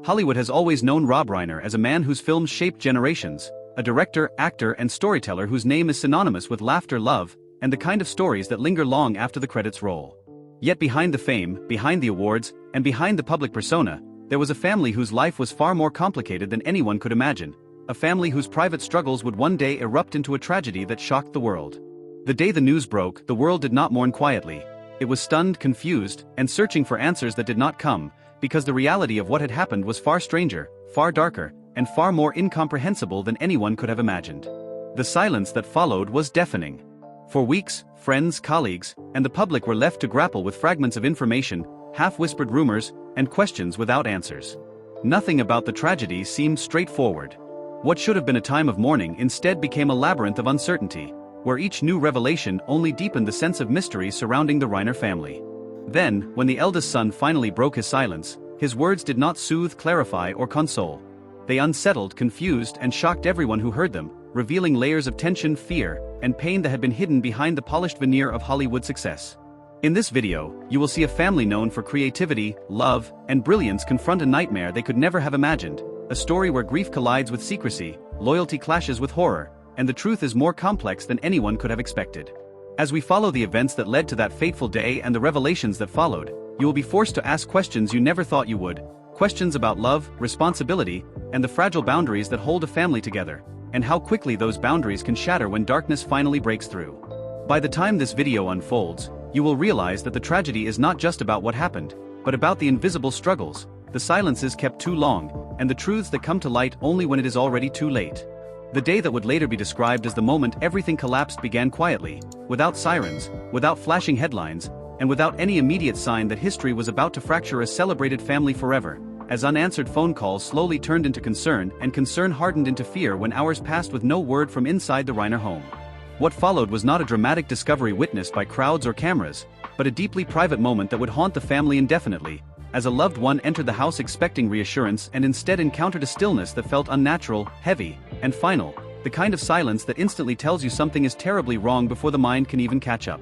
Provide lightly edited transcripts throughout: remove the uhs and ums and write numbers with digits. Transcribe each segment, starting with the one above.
Hollywood has always known Rob Reiner as a man whose films shaped generations, a director, actor, and storyteller whose name is synonymous with laughter, love, and the kind of stories that linger long after the credits roll. Yet behind the fame, behind the awards, and behind the public persona, there was a family whose life was far more complicated than anyone could imagine, a family whose private struggles would one day erupt into a tragedy that shocked the world. The day the news broke, the world did not mourn quietly. It was stunned, confused, and searching for answers that did not come, because the reality of what had happened was far stranger, far darker, and far more incomprehensible than anyone could have imagined. The silence that followed was deafening. For weeks, friends, colleagues, and the public were left to grapple with fragments of information, half-whispered rumors, and questions without answers. Nothing about the tragedy seemed straightforward. What should have been a time of mourning instead became a labyrinth of uncertainty, where each new revelation only deepened the sense of mystery surrounding the Reiner family. Then, when the eldest son finally broke his silence, his words did not soothe, clarify, or console. They unsettled, confused, and shocked everyone who heard them, revealing layers of tension, fear, and pain that had been hidden behind the polished veneer of Hollywood success. In this video, you will see a family known for creativity, love, and brilliance confront a nightmare they could never have imagined, a story where grief collides with secrecy, loyalty clashes with horror, and the truth is more complex than anyone could have expected. As we follow the events that led to that fateful day and the revelations that followed, you will be forced to ask questions you never thought you would, questions about love, responsibility, and the fragile boundaries that hold a family together, and how quickly those boundaries can shatter when darkness finally breaks through. By the time this video unfolds, you will realize that the tragedy is not just about what happened, but about the invisible struggles, the silences kept too long, and the truths that come to light only when it is already too late. The day that would later be described as the moment everything collapsed began quietly, without sirens, without flashing headlines, and without any immediate sign that history was about to fracture a celebrated family forever, as unanswered phone calls slowly turned into concern and concern hardened into fear when hours passed with no word from inside the Reiner home. What followed was not a dramatic discovery witnessed by crowds or cameras, but a deeply private moment that would haunt the family indefinitely, as a loved one entered the house expecting reassurance and instead encountered a stillness that felt unnatural, heavy, and final, the kind of silence that instantly tells you something is terribly wrong before the mind can even catch up.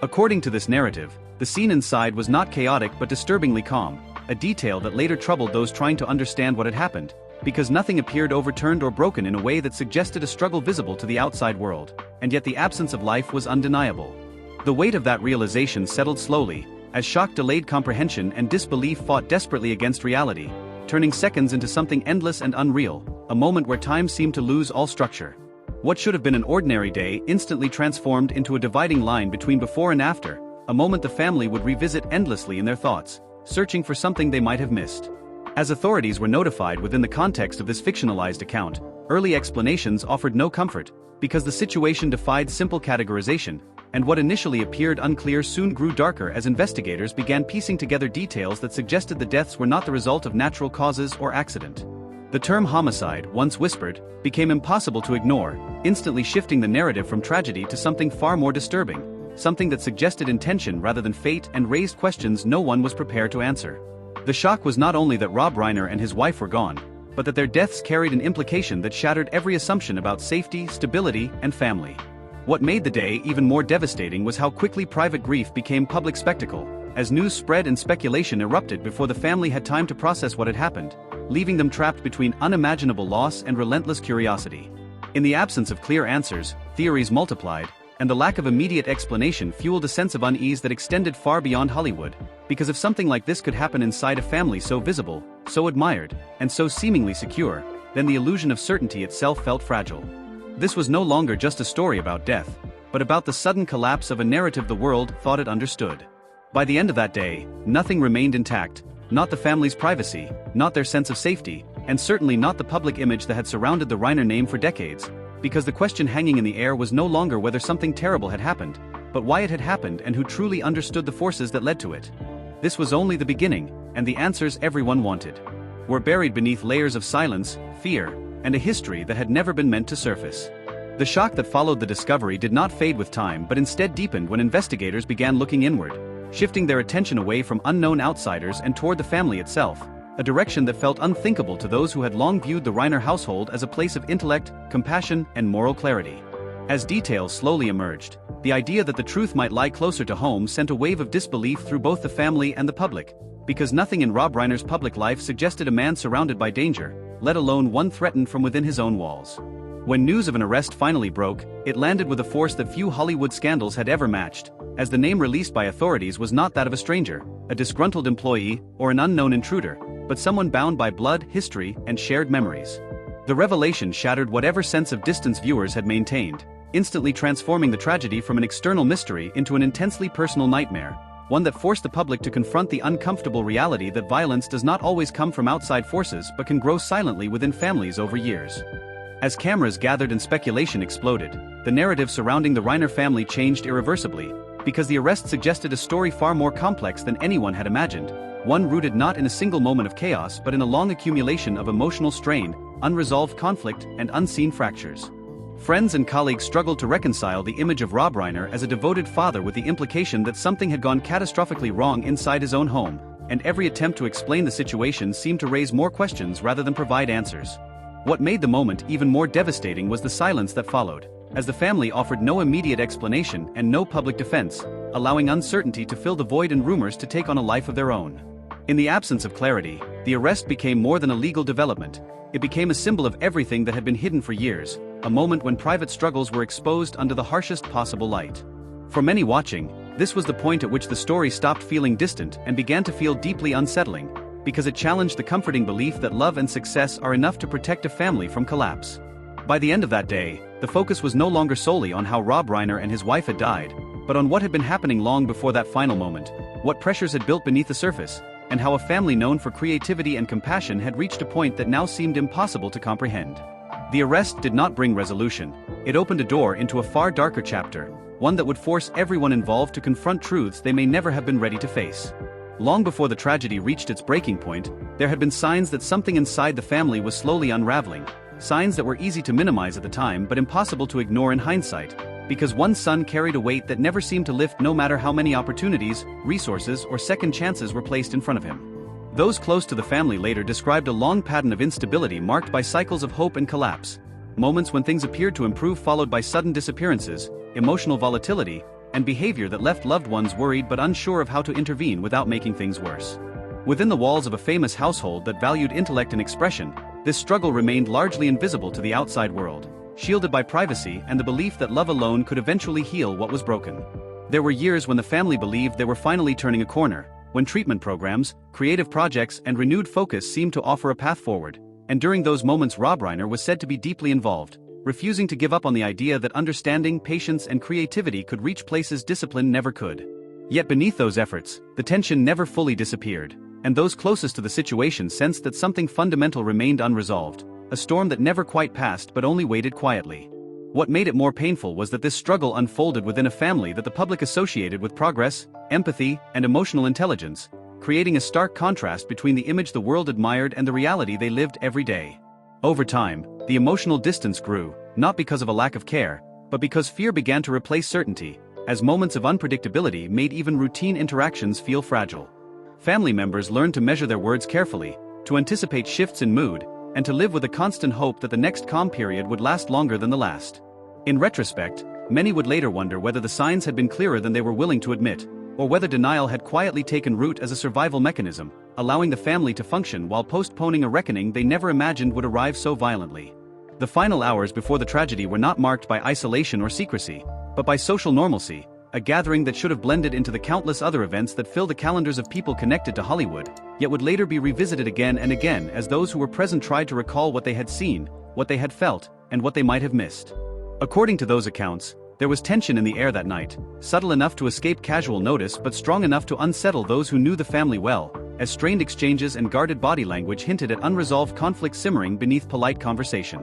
According to this narrative, the scene inside was not chaotic but disturbingly calm, a detail that later troubled those trying to understand what had happened, because nothing appeared overturned or broken in a way that suggested a struggle visible to the outside world, and yet the absence of life was undeniable. The weight of that realization settled slowly, as shock delayed comprehension and disbelief fought desperately against reality, turning seconds into something endless and unreal, a moment where time seemed to lose all structure. What should have been an ordinary day instantly transformed into a dividing line between before and after, a moment the family would revisit endlessly in their thoughts, searching for something they might have missed. As authorities were notified within the context of this fictionalized account, early explanations offered no comfort, because the situation defied simple categorization, and what initially appeared unclear soon grew darker as investigators began piecing together details that suggested the deaths were not the result of natural causes or accident. The term homicide, once whispered, became impossible to ignore, instantly shifting the narrative from tragedy to something far more disturbing, something that suggested intention rather than fate and raised questions no one was prepared to answer. The shock was not only that Rob Reiner and his wife were gone, but that their deaths carried an implication that shattered every assumption about safety, stability, and family. What made the day even more devastating was how quickly private grief became public spectacle, as news spread and speculation erupted before the family had time to process what had happened, leaving them trapped between unimaginable loss and relentless curiosity. In the absence of clear answers, theories multiplied, and the lack of immediate explanation fueled a sense of unease that extended far beyond Hollywood, because if something like this could happen inside a family so visible, so admired, and so seemingly secure, then the illusion of certainty itself felt fragile. This was no longer just a story about death, but about the sudden collapse of a narrative the world thought it understood. By the end of that day, nothing remained intact, not the family's privacy, not their sense of safety, and certainly not the public image that had surrounded the Reiner name for decades, because the question hanging in the air was no longer whether something terrible had happened, but why it had happened and who truly understood the forces that led to it. This was only the beginning, and the answers everyone wanted were buried beneath layers of silence, fear, and a history that had never been meant to surface. The shock that followed the discovery did not fade with time but instead deepened when investigators began looking inward, shifting their attention away from unknown outsiders and toward the family itself, a direction that felt unthinkable to those who had long viewed the Reiner household as a place of intellect, compassion, and moral clarity. As details slowly emerged, the idea that the truth might lie closer to home sent a wave of disbelief through both the family and the public, because nothing in Rob Reiner's public life suggested a man surrounded by danger, let alone one threatened from within his own walls. When news of an arrest finally broke, it landed with a force that few Hollywood scandals had ever matched, as the name released by authorities was not that of a stranger, a disgruntled employee, or an unknown intruder, but someone bound by blood, history, and shared memories. The revelation shattered whatever sense of distance viewers had maintained, instantly transforming the tragedy from an external mystery into an intensely personal nightmare, one that forced the public to confront the uncomfortable reality that violence does not always come from outside forces but can grow silently within families over years. As cameras gathered and speculation exploded, the narrative surrounding the Reiner family changed irreversibly, because the arrest suggested a story far more complex than anyone had imagined, one rooted not in a single moment of chaos but in a long accumulation of emotional strain, unresolved conflict, and unseen fractures. Friends and colleagues struggled to reconcile the image of Rob Reiner as a devoted father with the implication that something had gone catastrophically wrong inside his own home, and every attempt to explain the situation seemed to raise more questions rather than provide answers. What made the moment even more devastating was the silence that followed, as the family offered no immediate explanation and no public defense, allowing uncertainty to fill the void and rumors to take on a life of their own. In the absence of clarity, the arrest became more than a legal development. It became a symbol of everything that had been hidden for years, a moment when private struggles were exposed under the harshest possible light. For many watching, this was the point at which the story stopped feeling distant and began to feel deeply unsettling, because it challenged the comforting belief that love and success are enough to protect a family from collapse. By the end of that day, the focus was no longer solely on how Rob Reiner and his wife had died, but on what had been happening long before that final moment, what pressures had built beneath the surface, and how a family known for creativity and compassion had reached a point that now seemed impossible to comprehend. The arrest did not bring resolution. It opened a door into a far darker chapter, one that would force everyone involved to confront truths they may never have been ready to face. Long before the tragedy reached its breaking point, there had been signs that something inside the family was slowly unraveling, signs that were easy to minimize at the time but impossible to ignore in hindsight, because one son carried a weight that never seemed to lift no matter how many opportunities, resources, or second chances were placed in front of him. Those close to the family later described a long pattern of instability marked by cycles of hope and collapse, moments when things appeared to improve followed by sudden disappearances, emotional volatility, and behavior that left loved ones worried but unsure of how to intervene without making things worse. Within the walls of a famous household that valued intellect and expression, this struggle remained largely invisible to the outside world, shielded by privacy and the belief that love alone could eventually heal what was broken. There were years when the family believed they were finally turning a corner, when treatment programs, creative projects, and renewed focus seemed to offer a path forward, and during those moments Rob Reiner was said to be deeply involved, refusing to give up on the idea that understanding, patience, and creativity could reach places discipline never could. Yet beneath those efforts, the tension never fully disappeared, and those closest to the situation sensed that something fundamental remained unresolved, a storm that never quite passed but only waited quietly. What made it more painful was that this struggle unfolded within a family that the public associated with progress, empathy, and emotional intelligence, creating a stark contrast between the image the world admired and the reality they lived every day. Over time, the emotional distance grew, not because of a lack of care, but because fear began to replace certainty, as moments of unpredictability made even routine interactions feel fragile. Family members learned to measure their words carefully, to anticipate shifts in mood, and to live with a constant hope that the next calm period would last longer than the last. In retrospect, many would later wonder whether the signs had been clearer than they were willing to admit, or whether denial had quietly taken root as a survival mechanism, allowing the family to function while postponing a reckoning they never imagined would arrive so violently. The final hours before the tragedy were not marked by isolation or secrecy, but by social normalcy, a gathering that should have blended into the countless other events that fill the calendars of people connected to Hollywood, yet would later be revisited again and again as those who were present tried to recall what they had seen, what they had felt, and what they might have missed. According to those accounts, there was tension in the air that night, subtle enough to escape casual notice but strong enough to unsettle those who knew the family well, as strained exchanges and guarded body language hinted at unresolved conflict simmering beneath polite conversation.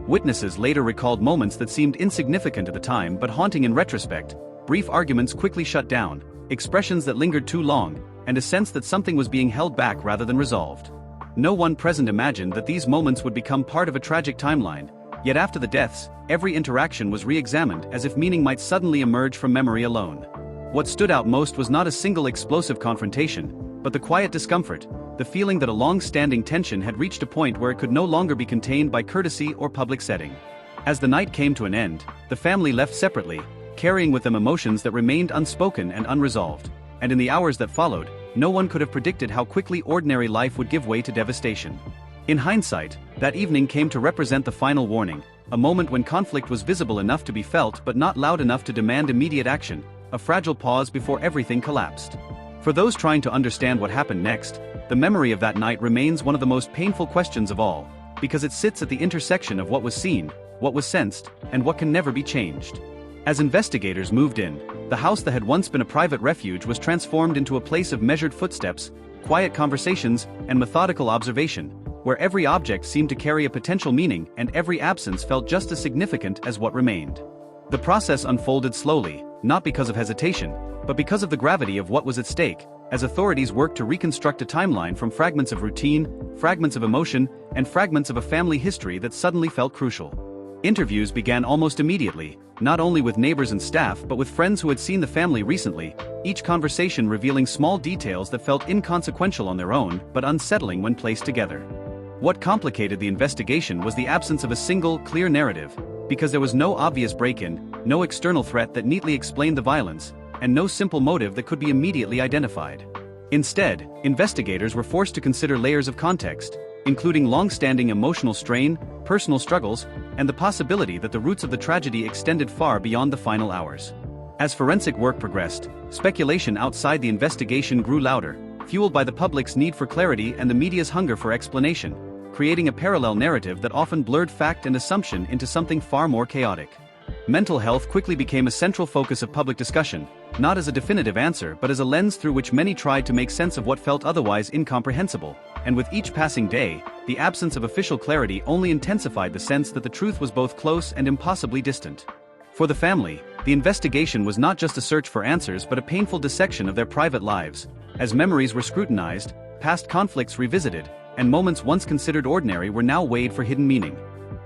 Witnesses later recalled moments that seemed insignificant at the time but haunting in retrospect, brief arguments quickly shut down, expressions that lingered too long, and a sense that something was being held back rather than resolved. No one present imagined that these moments would become part of a tragic timeline, yet after the deaths, every interaction was re-examined as if meaning might suddenly emerge from memory alone. What stood out most was not a single explosive confrontation, but the quiet discomfort, the feeling that a long-standing tension had reached a point where it could no longer be contained by courtesy or public setting. As the night came to an end, the family left separately, carrying with them emotions that remained unspoken and unresolved, and in the hours that followed, no one could have predicted how quickly ordinary life would give way to devastation. In hindsight, that evening came to represent the final warning, a moment when conflict was visible enough to be felt but not loud enough to demand immediate action, a fragile pause before everything collapsed. For those trying to understand what happened next, the memory of that night remains one of the most painful questions of all, because it sits at the intersection of what was seen, what was sensed, and what can never be changed. As investigators moved in, the house that had once been a private refuge was transformed into a place of measured footsteps, quiet conversations, and methodical observation, where every object seemed to carry a potential meaning and every absence felt just as significant as what remained. The process unfolded slowly, not because of hesitation, but because of the gravity of what was at stake, as authorities worked to reconstruct a timeline from fragments of routine, fragments of emotion, and fragments of a family history that suddenly felt crucial. Interviews began almost immediately, not only with neighbors and staff but with friends who had seen the family recently, each conversation revealing small details that felt inconsequential on their own but unsettling when placed together. What complicated the investigation was the absence of a single, clear narrative, because there was no obvious break-in, no external threat that neatly explained the violence, and no simple motive that could be immediately identified. Instead, investigators were forced to consider layers of context, including long-standing emotional strain, personal struggles, and the possibility that the roots of the tragedy extended far beyond the final hours. As forensic work progressed, speculation outside the investigation grew louder, fueled by the public's need for clarity and the media's hunger for explanation, creating a parallel narrative that often blurred fact and assumption into something far more chaotic. Mental health quickly became a central focus of public discussion, not as a definitive answer but as a lens through which many tried to make sense of what felt otherwise incomprehensible, and with each passing day, the absence of official clarity only intensified the sense that the truth was both close and impossibly distant. For the family, the investigation was not just a search for answers but a painful dissection of their private lives, as memories were scrutinized, past conflicts revisited, and moments once considered ordinary were now weighed for hidden meaning.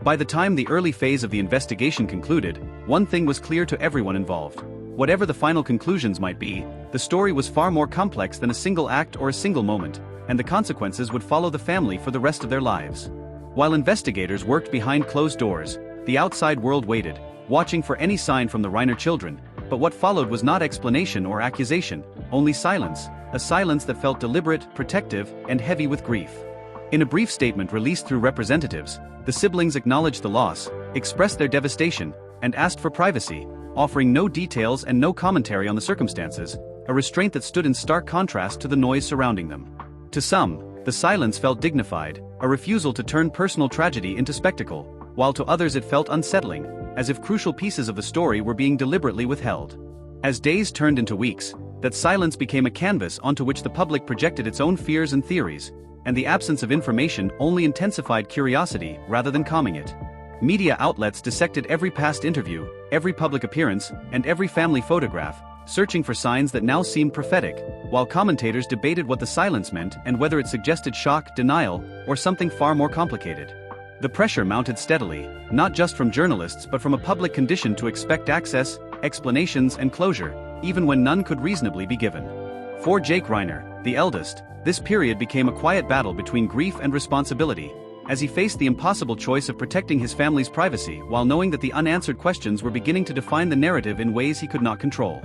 By the time the early phase of the investigation concluded, one thing was clear to everyone involved. Whatever the final conclusions might be, the story was far more complex than a single act or a single moment, and the consequences would follow the family for the rest of their lives. While investigators worked behind closed doors, the outside world waited, watching for any sign from the Reiner children, but what followed was not explanation or accusation, only silence, a silence that felt deliberate, protective, and heavy with grief. In a brief statement released through representatives, the siblings acknowledged the loss, expressed their devastation, and asked for privacy, offering no details and no commentary on the circumstances, a restraint that stood in stark contrast to the noise surrounding them. To some, the silence felt dignified, a refusal to turn personal tragedy into spectacle, while to others it felt unsettling, as if crucial pieces of the story were being deliberately withheld. As days turned into weeks, that silence became a canvas onto which the public projected its own fears and theories, and the absence of information only intensified curiosity rather than calming it. Media outlets dissected every past interview, every public appearance, and every family photograph, searching for signs that now seemed prophetic, while commentators debated what the silence meant and whether it suggested shock, denial, or something far more complicated. The pressure mounted steadily, not just from journalists but from a public conditioned to expect access, explanations, and closure, even when none could reasonably be given. For Jake Reiner, the eldest, this period became a quiet battle between grief and responsibility, as he faced the impossible choice of protecting his family's privacy while knowing that the unanswered questions were beginning to define the narrative in ways he could not control.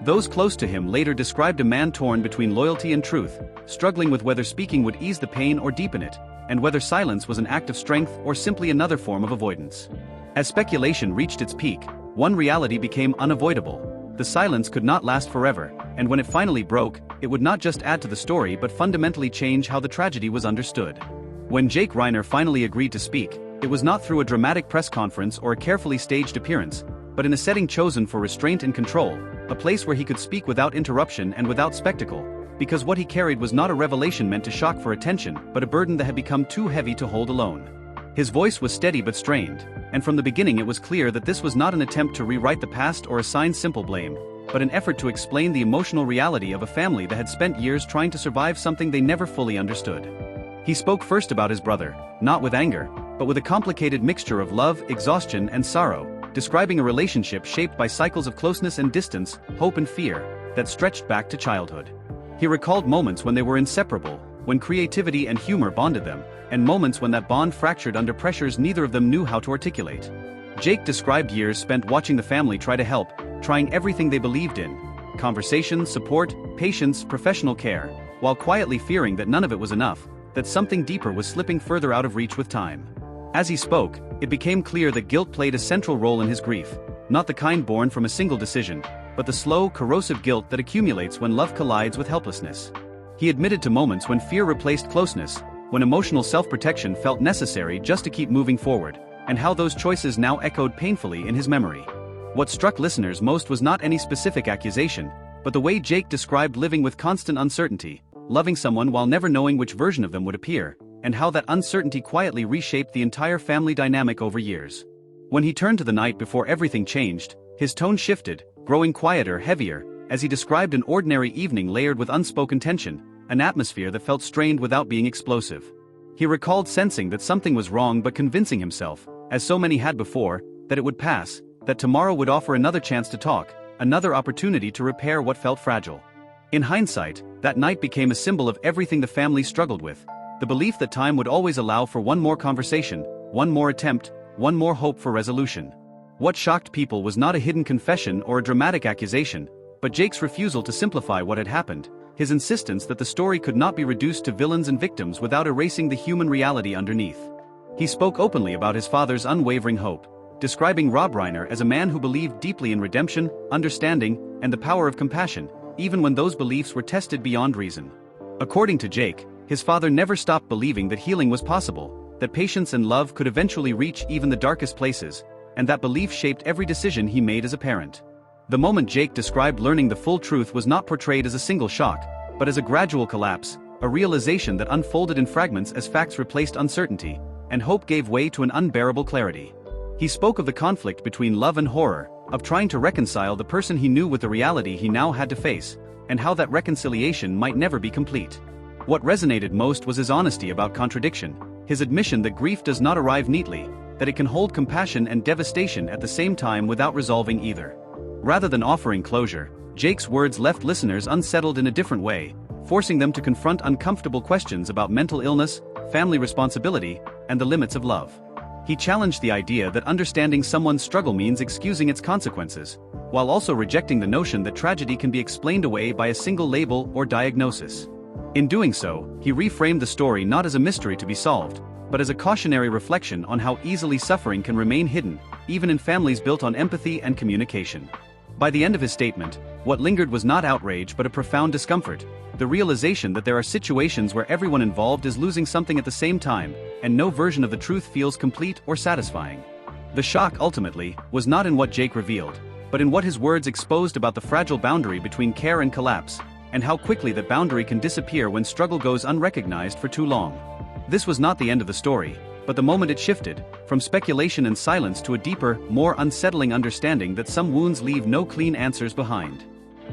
Those close to him later described a man torn between loyalty and truth, struggling with whether speaking would ease the pain or deepen it, and whether silence was an act of strength or simply another form of avoidance. As speculation reached its peak, one reality became unavoidable. The silence could not last forever, and when it finally broke, it would not just add to the story but fundamentally change how the tragedy was understood. When Jake Reiner finally agreed to speak, it was not through a dramatic press conference or a carefully staged appearance, but in a setting chosen for restraint and control, a place where he could speak without interruption and without spectacle, because what he carried was not a revelation meant to shock for attention but a burden that had become too heavy to hold alone. His voice was steady but strained, and from the beginning it was clear that this was not an attempt to rewrite the past or assign simple blame, but an effort to explain the emotional reality of a family that had spent years trying to survive something they never fully understood. He spoke first about his brother, not with anger, but with a complicated mixture of love, exhaustion, and sorrow, describing a relationship shaped by cycles of closeness and distance, hope and fear, that stretched back to childhood. He recalled moments when they were inseparable, when creativity and humor bonded them, and moments when that bond fractured under pressures neither of them knew how to articulate. Jake described years spent watching the family try to help, trying everything they believed in: conversation, support, patience, professional care, while quietly fearing that none of it was enough, that something deeper was slipping further out of reach with time. As he spoke, it became clear that guilt played a central role in his grief, not the kind born from a single decision, but the slow, corrosive guilt that accumulates when love collides with helplessness. He admitted to moments when fear replaced closeness, when emotional self-protection felt necessary just to keep moving forward, and how those choices now echoed painfully in his memory. What struck listeners most was not any specific accusation, but the way Jake described living with constant uncertainty, loving someone while never knowing which version of them would appear, and how that uncertainty quietly reshaped the entire family dynamic over years. When he turned to the night before everything changed, his tone shifted, growing quieter, heavier, as he described an ordinary evening layered with unspoken tension, an atmosphere that felt strained without being explosive. He recalled sensing that something was wrong but convincing himself, as so many had before, that it would pass, that tomorrow would offer another chance to talk, another opportunity to repair what felt fragile. In hindsight, that night became a symbol of everything the family struggled with, the belief that time would always allow for one more conversation, one more attempt, one more hope for resolution. What shocked people was not a hidden confession or a dramatic accusation, but Jake's refusal to simplify what had happened, his insistence that the story could not be reduced to villains and victims without erasing the human reality underneath. He spoke openly about his father's unwavering hope, describing Rob Reiner as a man who believed deeply in redemption, understanding, and the power of compassion, even when those beliefs were tested beyond reason. According to Jake, his father never stopped believing that healing was possible, that patience and love could eventually reach even the darkest places, and that belief shaped every decision he made as a parent. The moment Jake described learning the full truth was not portrayed as a single shock, but as a gradual collapse, a realization that unfolded in fragments as facts replaced uncertainty, and hope gave way to an unbearable clarity. He spoke of the conflict between love and horror, of trying to reconcile the person he knew with the reality he now had to face, and how that reconciliation might never be complete. What resonated most was his honesty about contradiction, his admission that grief does not arrive neatly, that it can hold compassion and devastation at the same time without resolving either. Rather than offering closure, Jake's words left listeners unsettled in a different way, forcing them to confront uncomfortable questions about mental illness, family responsibility, and the limits of love. He challenged the idea that understanding someone's struggle means excusing its consequences, while also rejecting the notion that tragedy can be explained away by a single label or diagnosis. In doing so, he reframed the story not as a mystery to be solved, but as a cautionary reflection on how easily suffering can remain hidden, even in families built on empathy and communication. By the end of his statement, what lingered was not outrage but a profound discomfort, the realization that there are situations where everyone involved is losing something at the same time, and no version of the truth feels complete or satisfying. The shock, ultimately, was not in what Jake revealed, but in what his words exposed about the fragile boundary between care and collapse, and how quickly that boundary can disappear when struggle goes unrecognized for too long. This was not the end of the story, but the moment it shifted, from speculation and silence to a deeper, more unsettling understanding that some wounds leave no clean answers behind.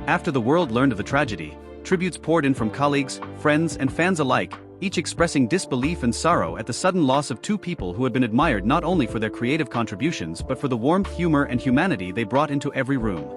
After the world learned of the tragedy, tributes poured in from colleagues, friends, and fans alike, each expressing disbelief and sorrow at the sudden loss of two people who had been admired not only for their creative contributions but for the warmth, humor, and humanity they brought into every room.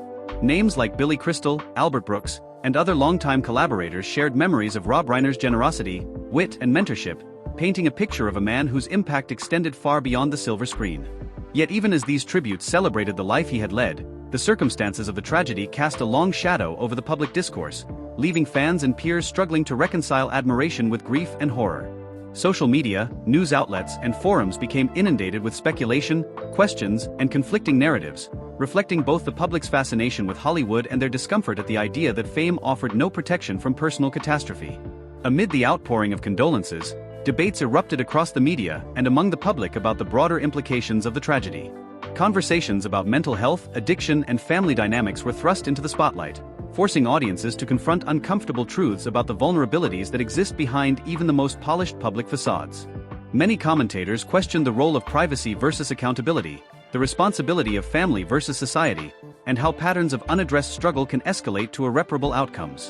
Names like Billy Crystal, Albert Brooks, and other longtime collaborators shared memories of Rob Reiner's generosity, wit, and mentorship, painting a picture of a man whose impact extended far beyond the silver screen. Yet even as these tributes celebrated the life he had led, the circumstances of the tragedy cast a long shadow over the public discourse, leaving fans and peers struggling to reconcile admiration with grief and horror. Social media, news outlets, and forums became inundated with speculation, questions, and conflicting narratives, reflecting both the public's fascination with Hollywood and their discomfort at the idea that fame offered no protection from personal catastrophe. Amid the outpouring of condolences, debates erupted across the media and among the public about the broader implications of the tragedy. Conversations about mental health, addiction, and family dynamics were thrust into the spotlight, forcing audiences to confront uncomfortable truths about the vulnerabilities that exist behind even the most polished public facades. Many commentators questioned the role of privacy versus accountability, the responsibility of family versus society, and how patterns of unaddressed struggle can escalate to irreparable outcomes.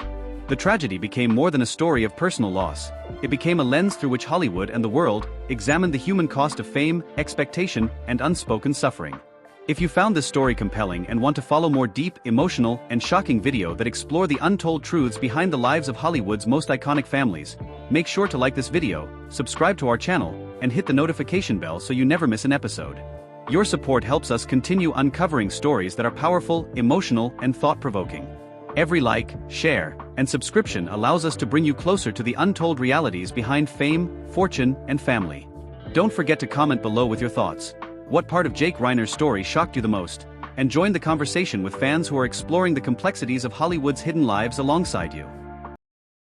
The tragedy became more than a story of personal loss. It became a lens through which Hollywood and the world examined the human cost of fame, expectation, and unspoken suffering. If you found this story compelling and want to follow more deep, emotional, and shocking video that explore the untold truths behind the lives of Hollywood's most iconic families, make sure to like this video, subscribe to our channel, and hit the notification bell so you never miss an episode. Your support helps us continue uncovering stories that are powerful, emotional, and thought-provoking. Every like, share, and subscription allows us to bring you closer to the untold realities behind fame, fortune, and family. Don't forget to comment below with your thoughts. What part of Jake Reiner's story shocked you the most? And join the conversation with fans who are exploring the complexities of Hollywood's hidden lives alongside you.